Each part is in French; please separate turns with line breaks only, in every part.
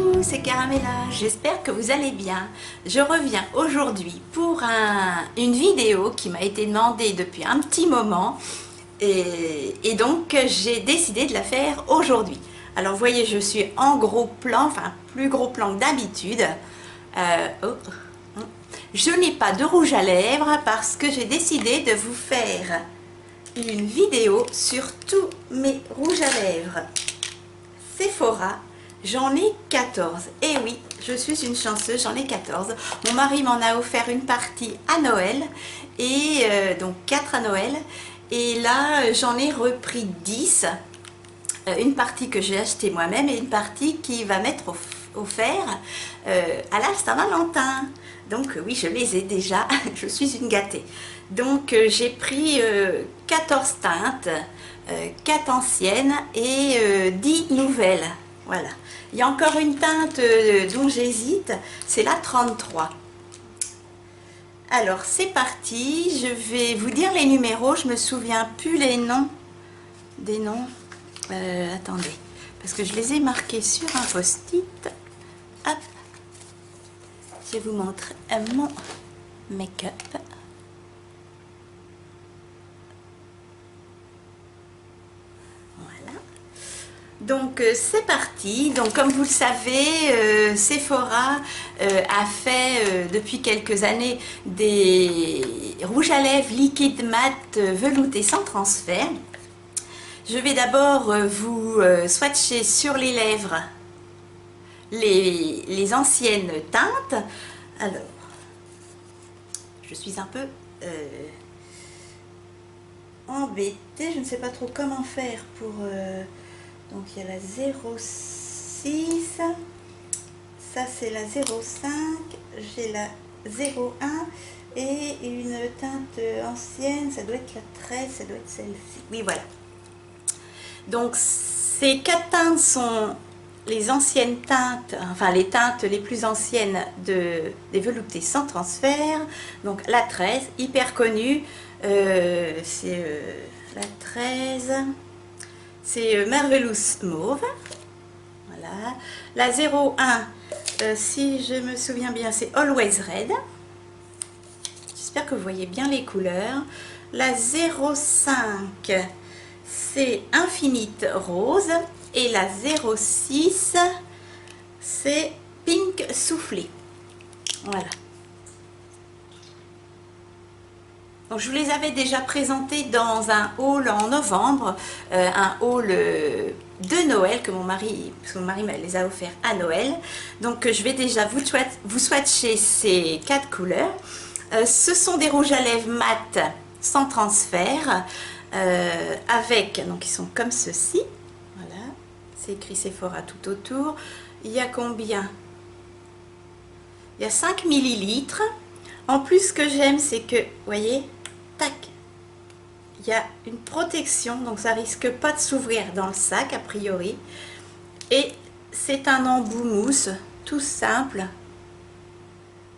Coucou, c'est Caramella, j'espère que vous allez bien. Je reviens aujourd'hui pour une vidéo qui m'a été demandée depuis un petit moment et donc j'ai décidé de la faire aujourd'hui. Alors vous voyez, je suis en gros plan, enfin plus gros plan que d'habitude. Je n'ai pas de rouge à lèvres parce que j'ai décidé de vous faire une vidéo sur tous mes rouges à lèvres Sephora. J'en ai 14. Et oui, je suis une chanceuse, j'en ai 14. Mon mari m'en a offert une partie à Noël, et donc 4 à Noël. Et là, j'en ai repris 10. Une partie que j'ai achetée moi-même et une partie qui va m'être offerte à la Saint-Valentin. Donc oui, je les ai déjà, je suis une gâtée. Donc j'ai pris 14 teintes, 4 anciennes et 10 nouvelles. Voilà. Il y a encore une teinte dont j'hésite, c'est la 33. Alors c'est parti, je vais vous dire les numéros, je me souviens plus les noms des noms. Attendez, parce que je les ai marqués sur un post-it. Hop, je vous montre mon make-up. Voilà. Donc c'est parti. Donc comme vous le savez, Sephora a fait depuis quelques années des rouges à lèvres liquide mat velouté sans transfert. Je vais d'abord vous swatcher sur les lèvres les anciennes teintes. Alors, je suis un peu embêtée, je ne sais pas trop comment faire pour... donc il y a la 06, ça c'est la 05, j'ai la 01 et une teinte ancienne, ça doit être la 13, ça doit être celle-ci. Oui, voilà. Donc ces 4 teintes sont les anciennes teintes, enfin les teintes les plus anciennes des veloutés sans transfert. Donc la 13, hyper connue, c'est la 13, c'est Marvelous Mauve. Voilà. La 01, si je me souviens bien, c'est Always Red. J'espère que vous voyez bien les couleurs. La 05, c'est Infinite Rose, et la 06, c'est Pink Soufflé. Voilà. Donc, je vous les avais déjà présentés dans un haul en novembre, un haul de Noël que mon mari, parce que mon mari me les a offerts à Noël. Donc je vais déjà vous swatcher ces 4 couleurs. Ce sont des rouges à lèvres mat sans transfert, avec, donc ils sont comme ceci. Voilà, c'est écrit Sephora tout autour. Il y a combien? Il y a 5 millilitres. En plus, ce que j'aime, c'est que, vous voyez, tac, il y a une protection, donc ça risque pas de s'ouvrir dans le sac, a priori. Et c'est un embout mousse, tout simple.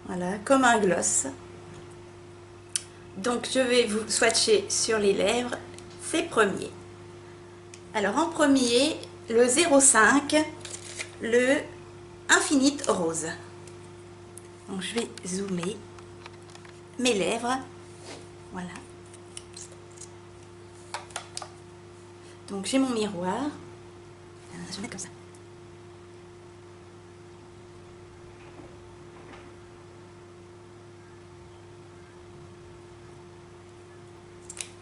Voilà, comme un gloss. Donc, je vais vous swatcher sur les lèvres ces premiers. Alors, en premier, le 05, le Infinite Rose. Donc, je vais zoomer mes lèvres. Voilà. Donc, j'ai mon miroir. Je vais mettre comme ça.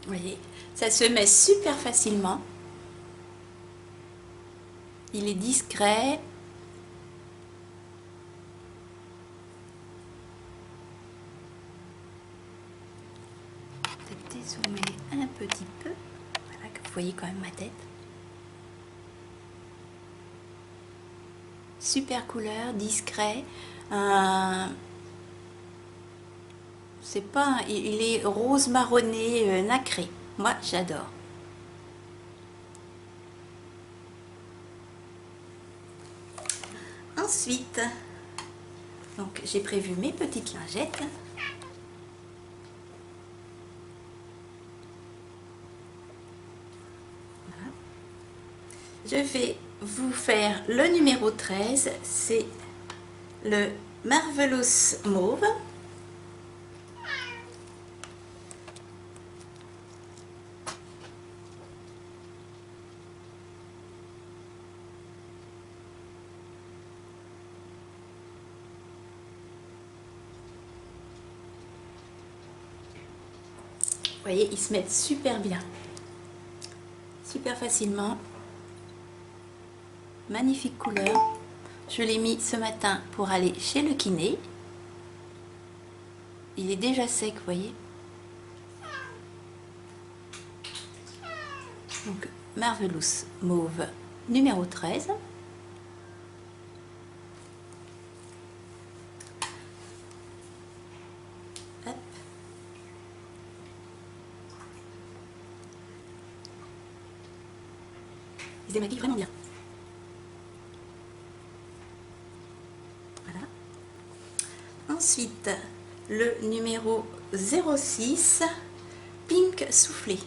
Vous voyez, ça se met super facilement. Il est discret. Peut-être dézoomer un petit peu. Voilà, que vous voyez quand même ma tête. Super couleur, discret. C'est pas, il est rose marronné, nacré. Moi, j'adore. Ensuite, donc j'ai prévu mes petites lingettes. Voilà. Je vais vous faire le numéro 13, c'est le Marvelous Mauve. Vous voyez, ils se mettent super bien, super facilement. Magnifique couleur. Je l'ai mis ce matin pour aller chez le kiné. Il est déjà sec, vous voyez. Donc, Marvelous Mauve numéro 13. Hop. Il se démaquille vraiment bien. Voilà. Ensuite, le numéro 06, Pink Soufflé.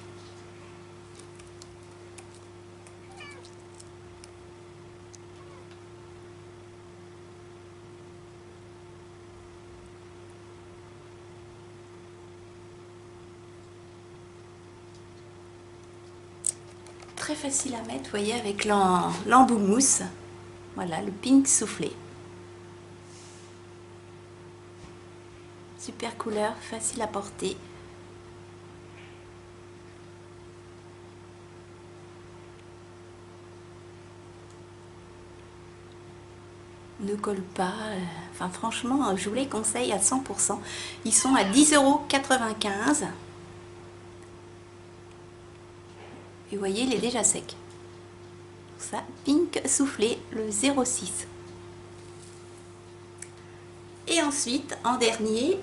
Très facile à mettre, vous voyez, avec l'embout mousse. Voilà, le Pink Soufflé. Super couleur, facile à porter. Ne colle pas. Enfin, franchement, je vous les conseille à 100%. Ils sont à 10,95 €. Et vous voyez, il est déjà sec. Ça, Pink Soufflé, le 06. Et ensuite, en dernier,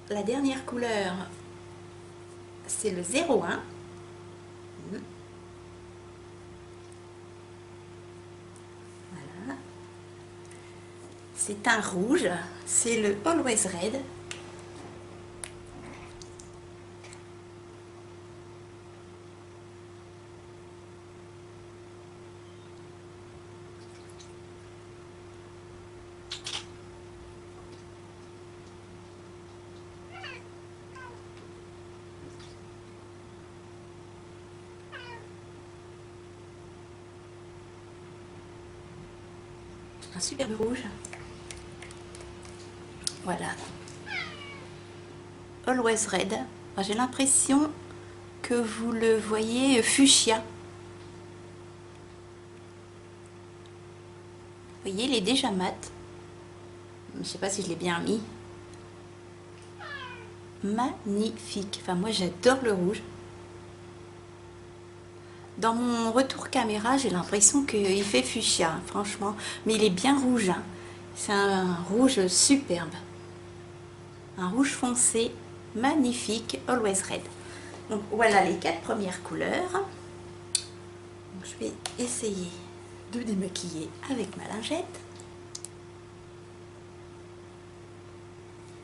la dernière couleur, c'est le 01. Voilà. C'est un rouge, c'est le Always Red. Un superbe rouge. Voilà. Always Red. J'ai l'impression que vous le voyez fuchsia. Vous voyez, il est déjà mat. Je ne sais pas si je l'ai bien mis. Magnifique. Enfin, moi, j'adore le rouge. Dans mon retour caméra, j'ai l'impression qu'il fait fuchsia, franchement. Mais il est bien rouge. Hein. C'est un rouge superbe. Un rouge foncé, magnifique, Always Red. Donc voilà les 4 premières couleurs. Donc, je vais essayer de démaquiller avec ma lingette.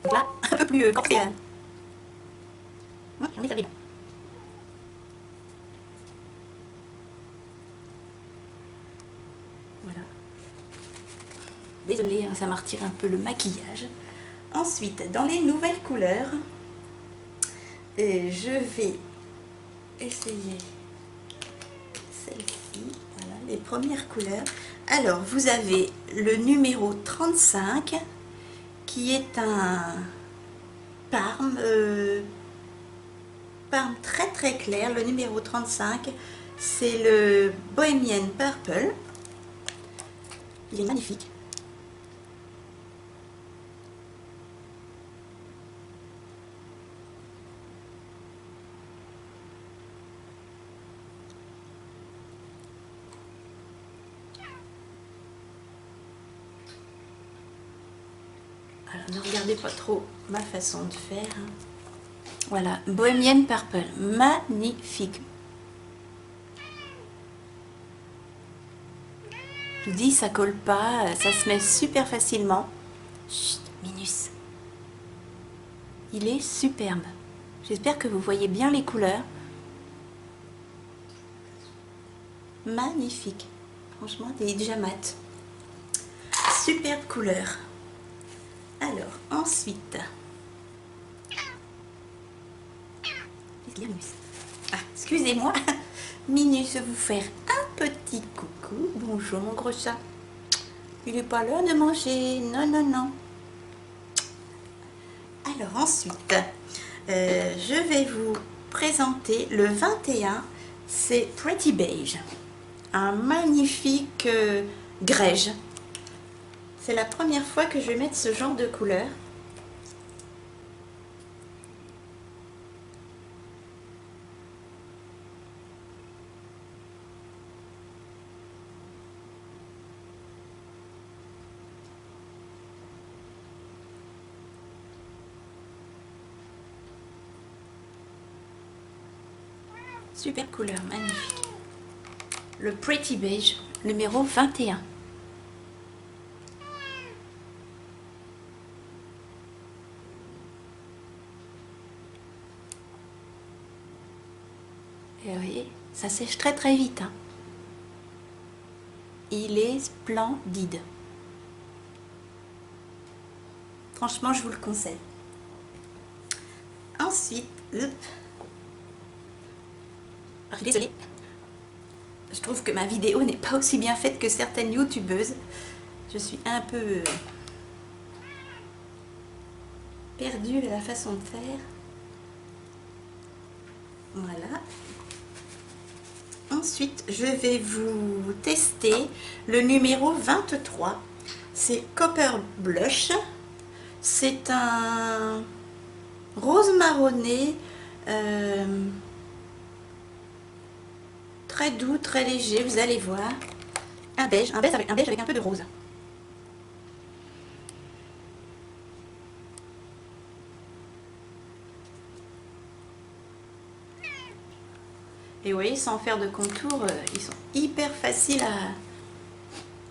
Donc là, un peu plus corsé. J'en ai servi là. Voilà. Désolée, ça m'a retiré un peu le maquillage. Ensuite, dans les nouvelles couleurs, je vais essayer celle-ci. Voilà, les premières couleurs. Alors, vous avez le numéro 35, qui est un parme, parme très très clair. Le numéro 35, c'est le Bohemian Purple. Il est magnifique. Alors, ne regardez pas trop ma façon de faire. Hein. Voilà, Bohemian Purple, magnifique. Je vous dis, ça colle pas, ça se met super facilement. Chut, Minus. Il est superbe. J'espère que vous voyez bien les couleurs. magnifique. Franchement, il est déjà mat. Superbe couleur. Alors, ensuite... Qu'est-ce qu'il y a, Minus? Ah, excusez-moi. Minus, je vais vous faire un petit coucou. Bonjour, mon gros chat. Il n'est pas l'heure de manger. Non, non, non. Alors, ensuite, je vais vous présenter le 21. C'est Pretty Beige. Un magnifique grège. C'est la première fois que je vais mettre ce genre de couleur. Super couleur, magnifique. Le Pretty Beige, numéro 21. Et vous voyez, ça sèche très très vite. Hein. Il est splendide. Franchement, je vous le conseille. Ensuite, hop. Je suis désolée. Je trouve que ma vidéo n'est pas aussi bien faite que certaines youtubeuses. Je suis un peu perdue à la façon de faire. Voilà. Ensuite, je vais vous tester le numéro 23. C'est Copper Blush. C'est un rose marronné. Très doux, très léger, vous allez voir. Un beige avec un peu de rose. Et vous voyez, sans faire de contour, ils sont hyper faciles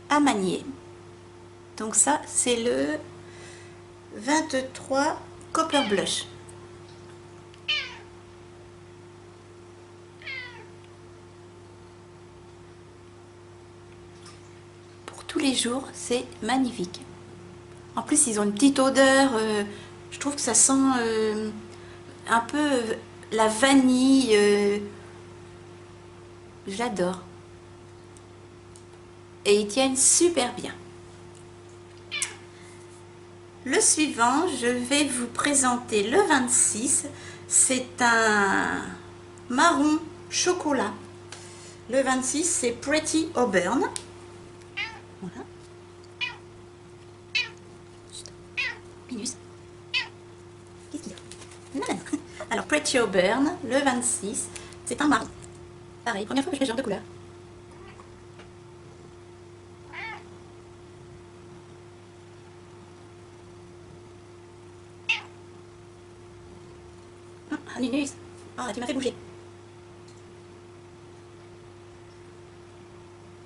à manier. Donc ça, c'est le 23 Copper Blush. Tous les jours, c'est magnifique. En plus, ils ont une petite odeur, je trouve que ça sent un peu la vanille. J'adore. Et ils tiennent super bien. Le suivant, je vais vous présenter le 26. C'est un marron chocolat. Le 26, c'est Pretty Auburn. Voilà. Minus. Qu'est-ce qu'il y a? Alors, Pretty Auburn, le 26, c'est un marron. Pareil, première fois que je fais ce genre de couleur. Ah, Minus. Ah, tu m'as fait bouger.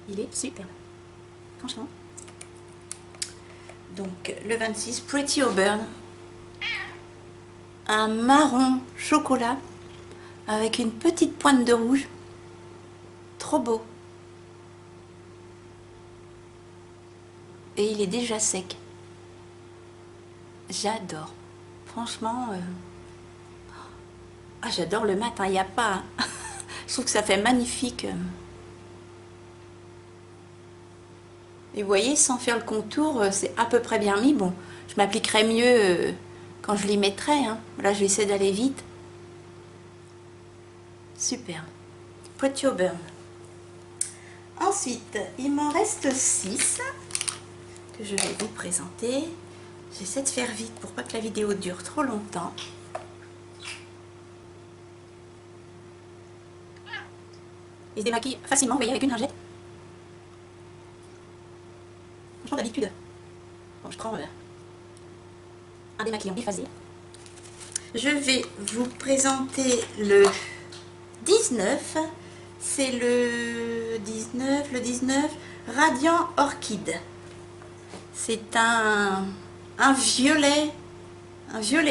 Il est superbe. Franchement. Donc, le 26, Pretty Auburn. Un marron chocolat avec une petite pointe de rouge. Trop beau. Et il est déjà sec. J'adore. Franchement, ah, j'adore le mat, il n'y a pas. Hein. Je trouve que ça fait magnifique. Et vous voyez, sans faire le contour, c'est à peu près bien mis. Bon, je m'appliquerai mieux quand je l'y mettrai. Hein. Là, je vais essayer d'aller vite. Super. Pretty Auburn. Ensuite, il m'en reste 6 que je vais vous présenter. J'essaie de faire vite pour pas que la vidéo dure trop longtemps. Il se démaquille facilement, vous voyez, avec une lingette. Franchement, d'habitude, bon, je prends un démaquillant biphasé. Je vais vous présenter le 19. C'est le 19 Radiant Orchid. C'est un violet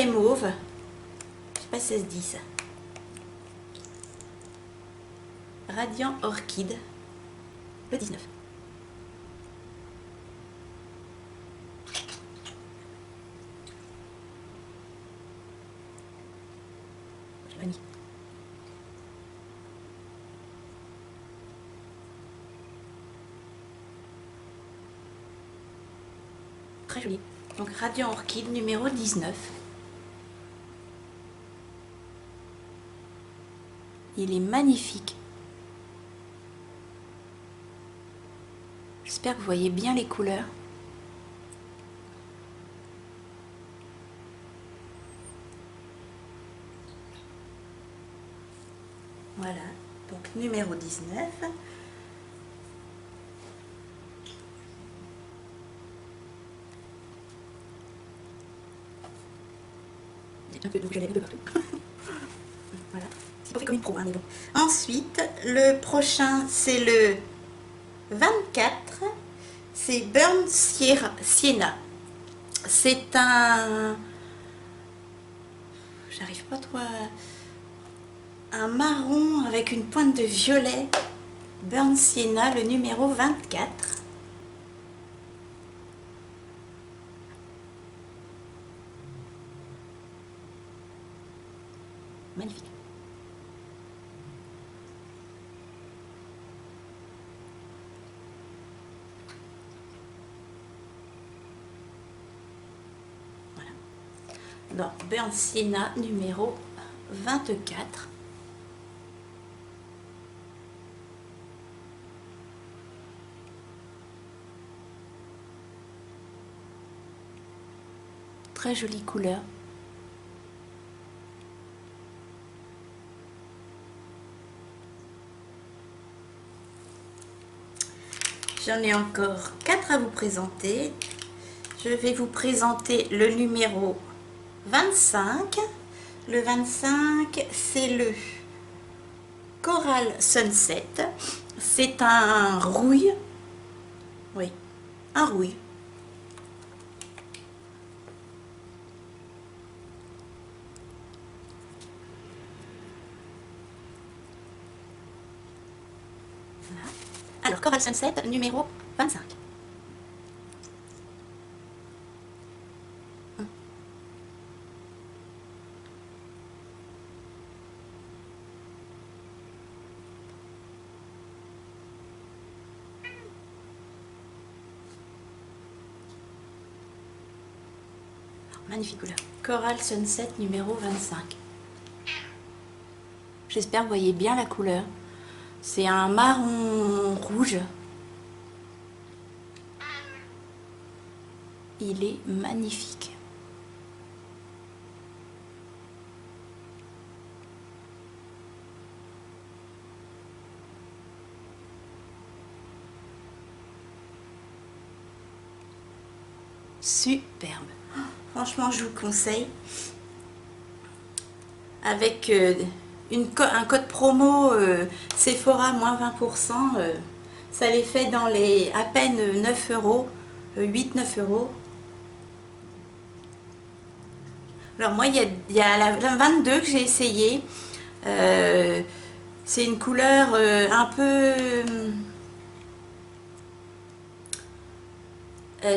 mauve. Je sais pas si ça se dit ça. Radiant Orchid. le 19. Vanille. Très joli. Donc Radiant Orchide numéro 19. Il est magnifique. J'espère que vous voyez bien les couleurs. Voilà, donc numéro 19. Un peu de rouge à lèvres de partout. Voilà, c'est pas fait comme une pro, hein, mais bon. Ensuite, le prochain, c'est le 24. C'est Burnt Sienna. C'est un... J'arrive pas trop à... Un marron avec une pointe de violet. Burnt Sienna, le numéro 24. Magnifique. Voilà. Donc, Burnt Sienna, numéro 24. Très jolie couleur. J'en ai encore 4 à vous présenter. Je vais vous présenter le numéro 25. Le 25, c'est le Coral Sunset. C'est un rouille. Oui, un rouille. Voilà. Alors, Coral Sunset, numéro 25. Magnifique couleur. Coral Sunset numéro 25. J'espère que vous voyez bien la couleur. C'est un marron rouge. Il est magnifique. Superbe. Franchement, je vous conseille. Avec un code promo Sephora moins 20%, ça les fait dans les à peine 9 euros, 8-9 euros. Alors moi, il y a la 22 que j'ai essayé. C'est une couleur un peu...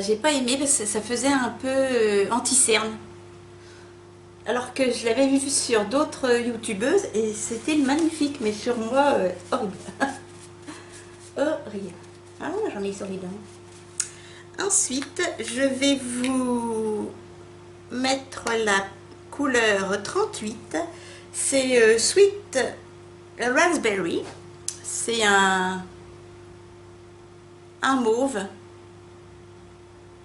j'ai pas aimé parce que ça faisait un peu anti-cerne. Alors que je l'avais vu sur d'autres youtubeuses et c'était magnifique, mais sur moi, horrible. Horrible. Ah, j'en ai sur les dents. Ensuite, je vais vous mettre la couleur 38. C'est Sweet Raspberry. C'est un mauve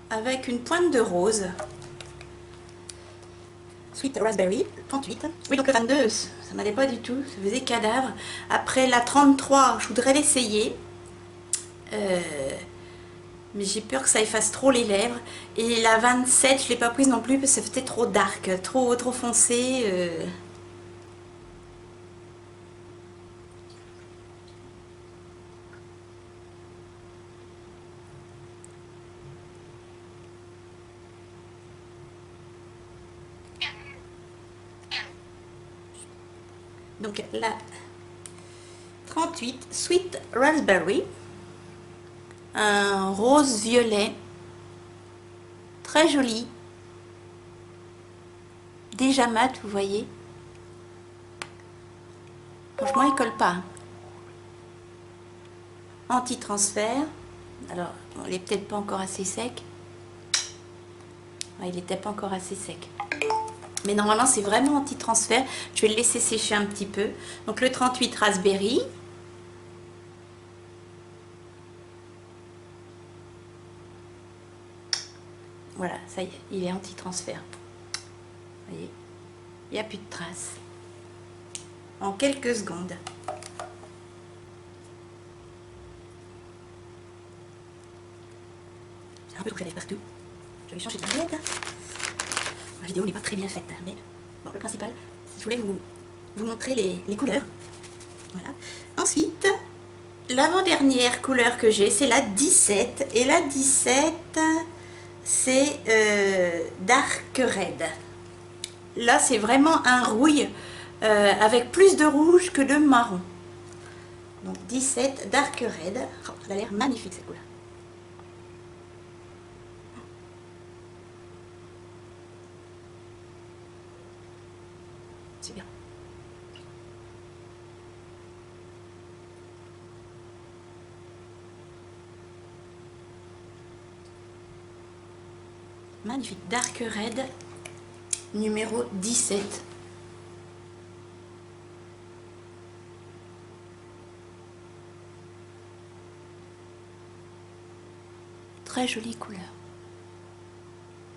avec une pointe de rose. Sweet Raspberry, 38. Oui, donc le 22, ça m'allait pas du tout, ça faisait cadavre. Après la 33, je voudrais l'essayer. Mais j'ai peur que ça efface trop les lèvres. Et la 27, je l'ai pas prise non plus parce que c'était trop dark, trop foncé. Donc la 38, Sweet Raspberry. un rose violet, très joli, déjà mat, vous voyez. Franchement, il colle pas. Anti-transfert. Alors, il est peut-être pas encore assez sec. Ouais, il n'était pas encore assez sec. Mais normalement, c'est vraiment anti-transfert. Je vais le laisser sécher un petit peu. Donc, le 38 Raspberry. Voilà, ça y est, il est anti-transfert. Vous voyez, il n'y a plus de traces. En quelques secondes. J'ai un peu trouvé partout. Je vais changer de lunette. La vidéo n'est pas très bien faite, mais bon, le principal, je voulais vous montrer les couleurs. Voilà. Ensuite, l'avant-dernière couleur que j'ai, c'est la 17. Et la 17, c'est Dark Red. Là, c'est vraiment un rouille avec plus de rouge que de marron. Donc 17 Dark Red. Oh, elle a l'air magnifique cette couleur. C'est bien. Magnifique. Dark Red numéro 17. Très jolie couleur.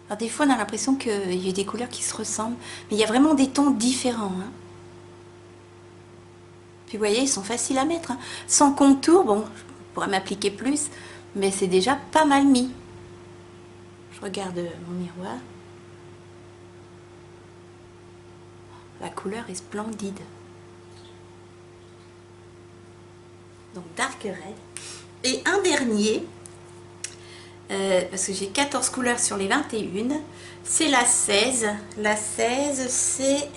Alors des fois on a l'impression qu'il y a des couleurs qui se ressemblent, mais il y a vraiment des tons différents. Hein. Puis vous voyez, ils sont faciles à mettre. Hein. Sans contour, bon, je pourrais m'appliquer plus, mais c'est déjà pas mal mis. Je regarde mon miroir. La couleur est splendide. Donc Dark Red. Et un dernier, parce que j'ai 14 couleurs sur les 21, c'est la 16. La 16, c'est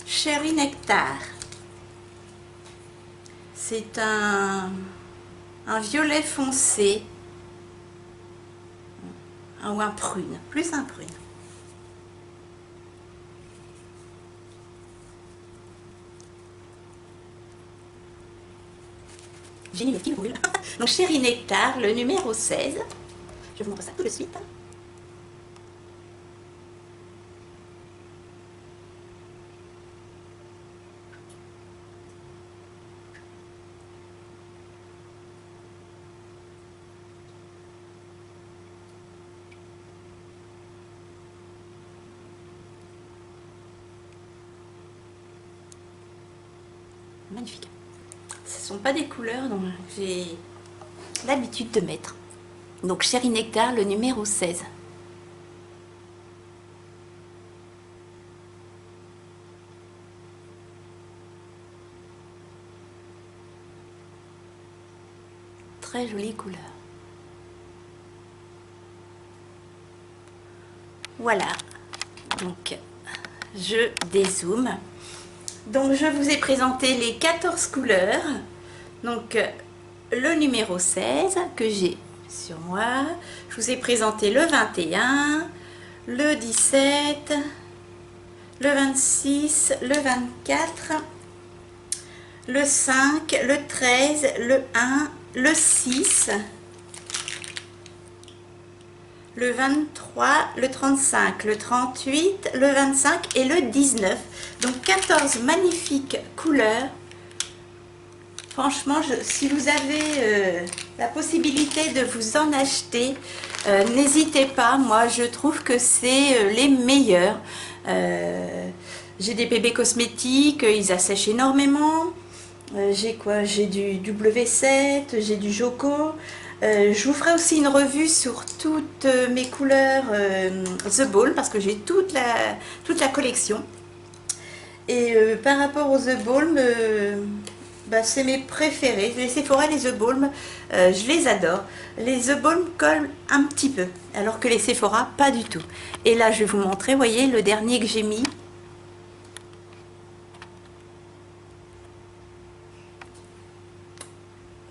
Cherry Nectar. C'est un violet foncé, ou un prune, plus un prune. J'ai mis le petit brûle. Donc Cherry Nectar, le numéro 16. Je vous montre ça tout de suite. Magnifique. Ce ne sont pas des couleurs dont j'ai l'habitude de mettre. Donc Cherry Nectar, le numéro 16. Très jolie couleur. Voilà. Donc je dézoome. Donc je vous ai présenté les 14 couleurs. Donc le numéro 16 que j'ai sur moi. Je vous ai présenté le 21, le 17, le 26, le 24, le 5, le 13, le 1, le 6, le 23, le 35, le 38, le 25 et le 19. Donc 14 magnifiques couleurs. Franchement, si vous avez la possibilité de vous en acheter, n'hésitez pas. Moi, je trouve que c'est les meilleurs. J'ai des bébés cosmétiques, ils assèchent énormément. J'ai quoi? J'ai du W7, j'ai du Joko. Je vous ferai aussi une revue sur toutes mes couleurs The Balm, parce que j'ai toute la collection. Et par rapport aux The Balm, bah, c'est mes préférés. Les Sephora et les The Balm, je les adore. Les The Balm collent un petit peu, alors que les Sephora, pas du tout. Et là, je vais vous montrer, vous voyez, le dernier que j'ai mis.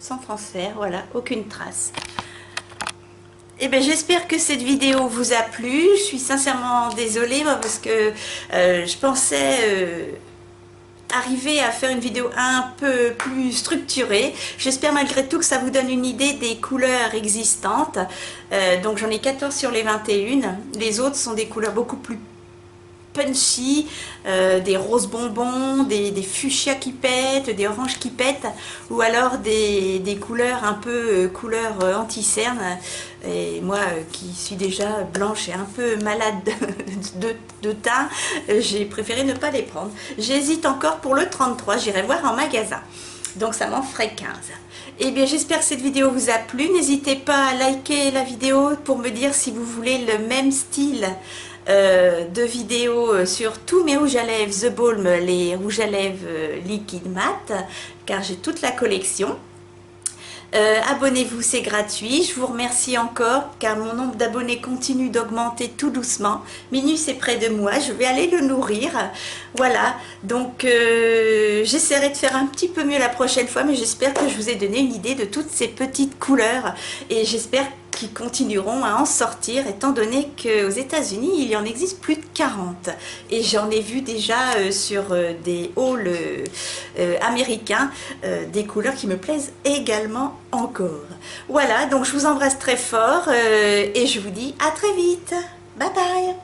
sans transfert, voilà, aucune trace. Et bien j'espère que cette vidéo vous a plu. Je suis sincèrement désolée moi, parce que je pensais arriver à faire une vidéo un peu plus structurée. J'espère malgré tout que ça vous donne une idée des couleurs existantes. Donc j'en ai 14 sur les 21. Les autres sont des couleurs beaucoup plus punchy, des roses bonbons, des fuchsias qui pètent, des oranges qui pètent, ou alors des couleurs un peu couleur anti-cerne. Et moi qui suis déjà blanche et un peu malade de teint, j'ai préféré ne pas les prendre. J'hésite encore pour le 33, j'irai voir en magasin. Donc ça m'en ferait 15. Et bien j'espère que cette vidéo vous a plu. N'hésitez pas à liker la vidéo pour me dire si vous voulez le même style de vidéos sur tous mes rouges à lèvres The Balm, les rouges à lèvres liquide mat, car j'ai toute la collection. Abonnez-vous, c'est gratuit. Je vous remercie encore car mon nombre d'abonnés continue d'augmenter tout doucement. Minus est près de moi, je vais aller le nourrir. Voilà, donc j'essaierai de faire un petit peu mieux la prochaine fois, mais j'espère que je vous ai donné une idée de toutes ces petites couleurs et j'espère qu'ils continueront à en sortir étant donné qu'aux États-Unis il y en existe plus de 40 et j'en ai vu déjà sur des hauls américains des couleurs qui me plaisent également encore. Voilà, donc je vous embrasse très fort et je vous dis à très vite. Bye bye.